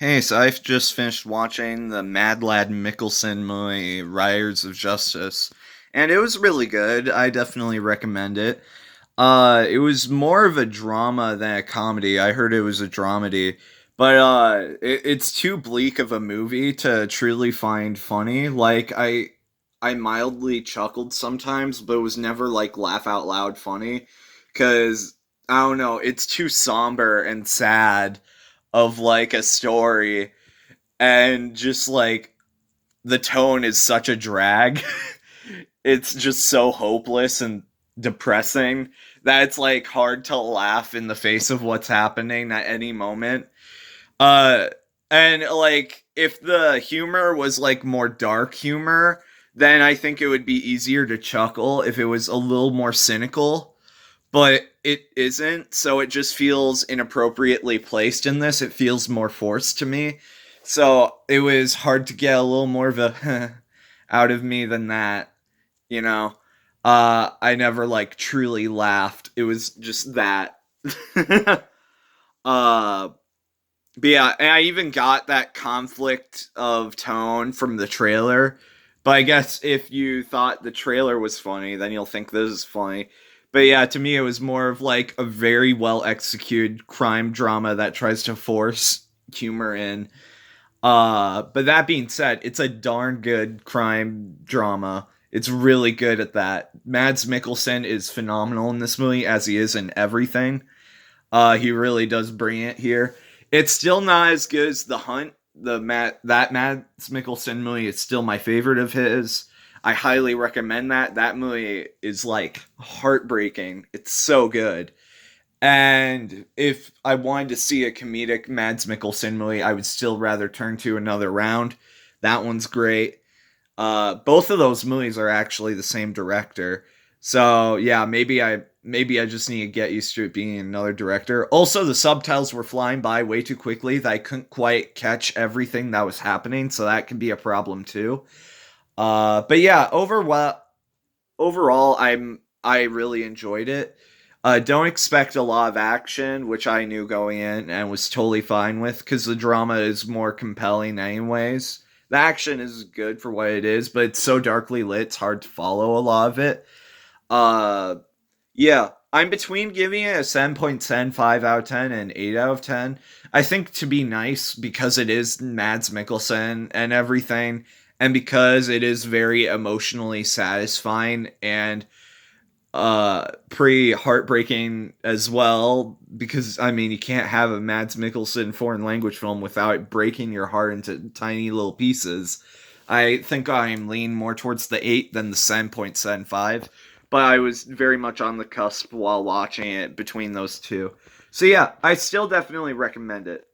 Hey, so I've just finished watching the Mad Lad Mikkelsen movie, Riders of Justice, and it was really good. I definitely recommend it. It was more of a drama than a comedy. I heard it was a dramedy, but it's too bleak of a movie to truly find funny. I mildly chuckled sometimes, but it was never like laugh out loud funny, because I don't know, it's too somber and sad of like a story, and just like the tone is such a drag. It's just so hopeless and depressing that it's like hard to laugh in the face of what's happening at any moment. uh and like if the humor was like more dark humor, then I think it would be easier to chuckle if it was a little more cynical, but it isn't, so it just feels inappropriately placed in this. It feels more forced to me. So it was hard to get a little more of a out of me than that, you know. I never like truly laughed. It was just that. uh but yeah, and I even got that conflict of tone from the trailer. But I guess if you thought the trailer was funny, then you'll think this is funny. But yeah, to me, it was more of like a very well executed crime drama that tries to force humor in. But that being said, it's a darn good crime drama. It's really good at that. Mads Mikkelsen is phenomenal in this movie, as he is in everything. He really does bring it here. It's still not as good as The Hunt. That Mads Mikkelsen movie is still my favorite of his. I highly recommend that. That movie is like heartbreaking. It's so good. And if I wanted to see a comedic Mads Mikkelsen movie, I would still rather turn to Another Round. That one's great. Both of those movies are actually the same director. So yeah, maybe I just need to get used to it being another director. Also, the subtitles were flying by way too quickly that I couldn't quite catch everything that was happening, so that can be a problem too. But yeah, overall, I really enjoyed it. Don't expect a lot of action, which I knew going in and was totally fine with, because the drama is more compelling, anyways. The action is good for what it is, but it's so darkly lit, it's hard to follow a lot of it. Uh, yeah, I'm between giving it a 7.75 out of 10 and 8 out of 10. I think to be nice, because it is Mads Mikkelsen and everything, and because it is very emotionally satisfying and pretty heartbreaking as well, because I mean, you can't have a Mads Mikkelsen foreign language film without it breaking your heart into tiny little pieces. I think I'm leaning more towards the 8 than the 7.75, but I was very much on the cusp while watching it between those two. So yeah, I still definitely recommend it.